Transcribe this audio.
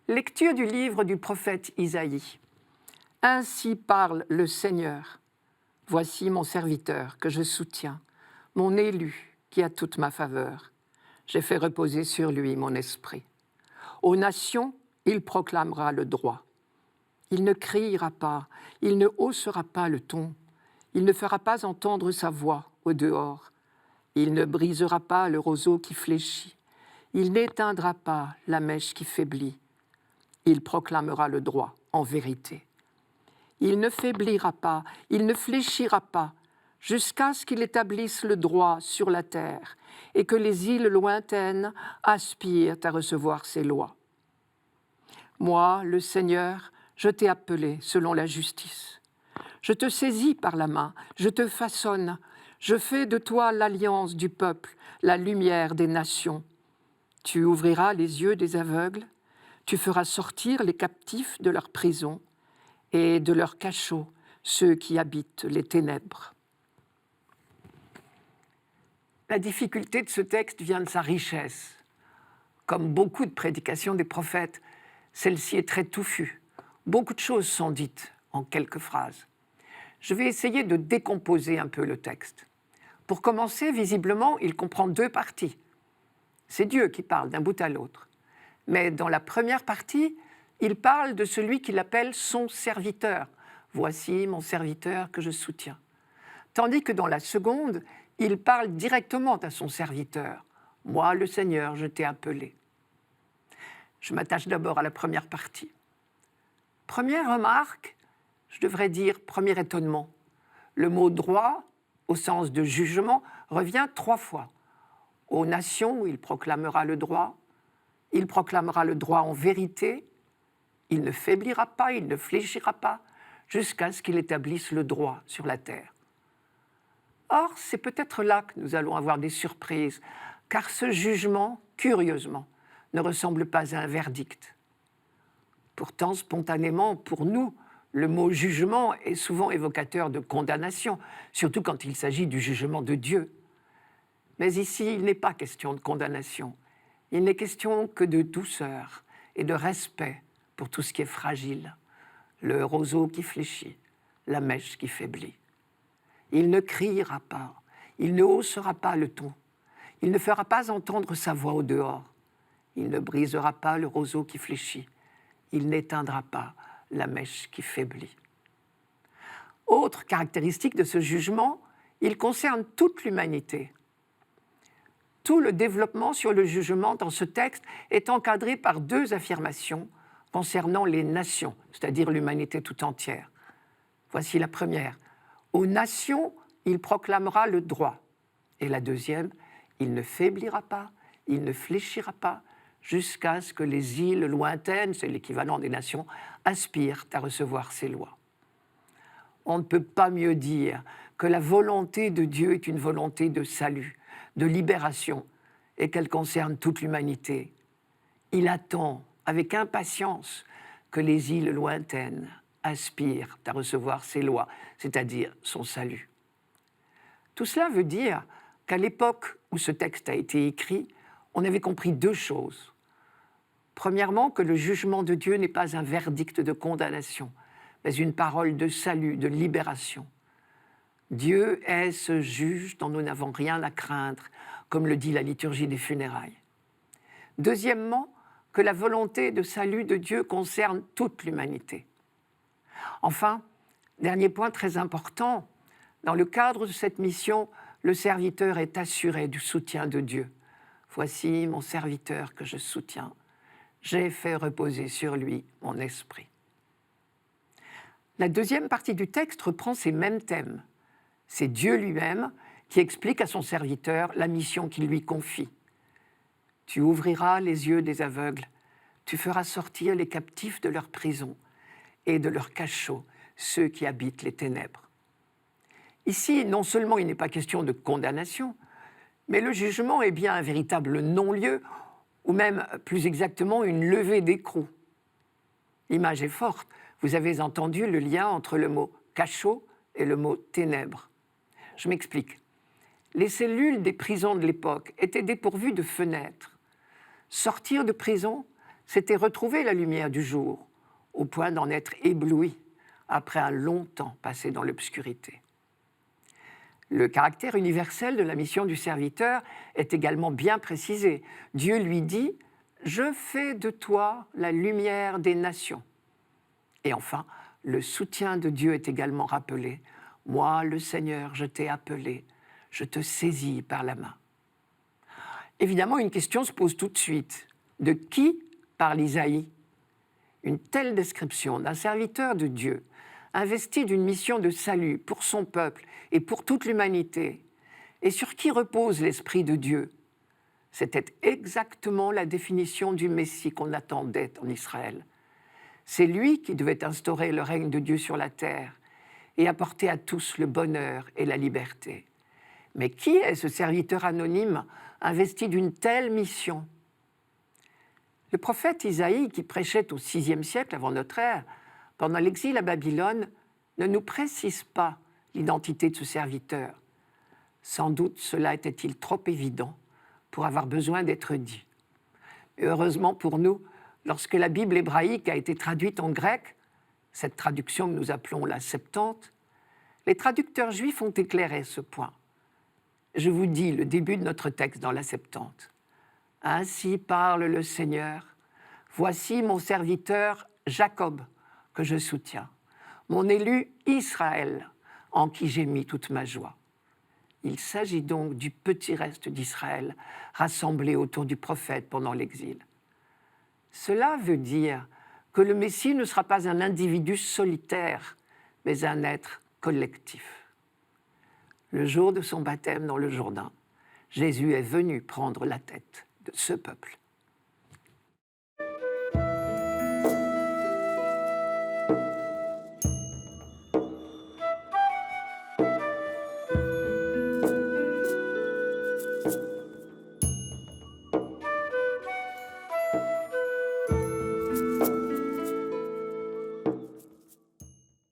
Lecture du livre du prophète Isaïe. Ainsi parle le Seigneur. Voici mon serviteur que je soutiens, mon élu qui a toute ma faveur. J'ai fait reposer sur lui mon esprit. Aux nations, il proclamera le droit. Il ne criera pas, il ne haussera pas le ton, il ne fera pas entendre sa voix au dehors. Il ne brisera pas le roseau qui fléchit, il n'éteindra pas la mèche qui faiblit. Il proclamera le droit en vérité. Il ne faiblira pas, il ne fléchira pas, jusqu'à ce qu'il établisse le droit sur la terre et que les îles lointaines aspirent à recevoir ses lois. Moi, le Seigneur, je t'ai appelé selon la justice. Je te saisis par la main, je te façonne, je fais de toi l'alliance du peuple, la lumière des nations. Tu ouvriras les yeux des aveugles, tu feras sortir les captifs de leur prison et de leurs cachots ceux qui habitent les ténèbres. La difficulté de ce texte vient de sa richesse. Comme beaucoup de prédications des prophètes, celle-ci est très touffue. Beaucoup de choses sont dites en quelques phrases. Je vais essayer de décomposer un peu le texte. Pour commencer, visiblement, il comprend deux parties. C'est Dieu qui parle d'un bout à l'autre. Mais dans la première partie, il parle de celui qu'il appelle son serviteur. Voici mon serviteur que je soutiens. Tandis que dans la seconde, il parle directement à son serviteur. Moi, le Seigneur, je t'ai appelé. Je m'attache d'abord à la première partie. Première remarque, je devrais dire premier étonnement. Le mot droit, au sens de jugement, revient 3 fois. Aux nations, il proclamera le droit. Il proclamera le droit en vérité. Il ne faiblira pas, il ne fléchira pas, jusqu'à ce qu'il établisse le droit sur la terre. Or, c'est peut-être là que nous allons avoir des surprises, car ce jugement, curieusement, ne ressemble pas à un verdict. Pourtant, spontanément, pour nous, le mot jugement est souvent évocateur de condamnation, surtout quand il s'agit du jugement de Dieu. Mais ici, il n'est pas question de condamnation. Il n'est question que de douceur et de respect pour tout ce qui est fragile, le roseau qui fléchit, la mèche qui faiblit. Il ne criera pas, il ne haussera pas le ton, il ne fera pas entendre sa voix au dehors, il ne brisera pas le roseau qui fléchit, il n'éteindra pas la mèche qui faiblit. Autre caractéristique de ce jugement, il concerne toute l'humanité. Tout le développement sur le jugement dans ce texte est encadré par 2 affirmations concernant les nations, c'est-à-dire l'humanité tout entière. Voici la première. Aux nations, il proclamera le droit. Et la deuxième, il ne faiblira pas, il ne fléchira pas, jusqu'à ce que les îles lointaines, c'est l'équivalent des nations, aspirent à recevoir ses lois. On ne peut pas mieux dire que la volonté de Dieu est une volonté de salut, de libération, et qu'elle concerne toute l'humanité. Il attend avec impatience que les îles lointaines aspirent à recevoir ses lois, c'est-à-dire son salut. Tout cela veut dire qu'à l'époque où ce texte a été écrit, on avait compris 2 choses. Premièrement, que le jugement de Dieu n'est pas un verdict de condamnation, mais une parole de salut, de libération. Dieu est ce juge dont nous n'avons rien à craindre, comme le dit la liturgie des funérailles. Deuxièmement, que la volonté de salut de Dieu concerne toute l'humanité. Enfin, dernier point très important, dans le cadre de cette mission, le serviteur est assuré du soutien de Dieu. Voici mon serviteur que je soutiens. J'ai fait reposer sur lui mon esprit. La deuxième partie du texte reprend ces mêmes thèmes. C'est Dieu lui-même qui explique à son serviteur la mission qu'il lui confie. Tu ouvriras les yeux des aveugles, tu feras sortir les captifs de leur prison et de leurs cachots ceux qui habitent les ténèbres. Ici, non seulement il n'est pas question de condamnation, mais le jugement est bien un véritable non-lieu, ou même plus exactement une levée d'écrou. L'image est forte. Vous avez entendu le lien entre le mot cachot et le mot ténèbres. Je m'explique. Les cellules des prisons de l'époque étaient dépourvues de fenêtres. Sortir de prison, c'était retrouver la lumière du jour, au point d'en être ébloui après un long temps passé dans l'obscurité. Le caractère universel de la mission du serviteur est également bien précisé. Dieu lui dit « Je fais de toi la lumière des nations ». Et enfin, le soutien de Dieu est également rappelé. « Moi, le Seigneur, je t'ai appelé, je te saisis par la main ». Évidemment, une question se pose tout de suite. De qui parle Isaïe? Une telle description d'un serviteur de Dieu, investi d'une mission de salut pour son peuple et pour toute l'humanité, et sur qui repose l'Esprit de Dieu? C'était exactement la définition du Messie qu'on attendait en Israël. C'est lui qui devait instaurer le règne de Dieu sur la terre et apporter à tous le bonheur et la liberté. Mais qui est ce serviteur anonyme investi d'une telle mission? Le prophète Isaïe, qui prêchait au VIe siècle avant notre ère, pendant l'exil à Babylone, ne nous précise pas l'identité de ce serviteur. Sans doute cela était-il trop évident pour avoir besoin d'être dit. Et heureusement pour nous, lorsque la Bible hébraïque a été traduite en grec, cette traduction que nous appelons la Septante, les traducteurs juifs ont éclairé ce point. Je vous dis le début de notre texte dans la Septante. « Ainsi parle le Seigneur, voici mon serviteur Jacob que je soutiens, mon élu Israël en qui j'ai mis toute ma joie. » Il s'agit donc du petit reste d'Israël rassemblé autour du prophète pendant l'exil. Cela veut dire que le Messie ne sera pas un individu solitaire, mais un être collectif. Le jour de son baptême dans le Jourdain, Jésus est venu prendre la tête de ce peuple.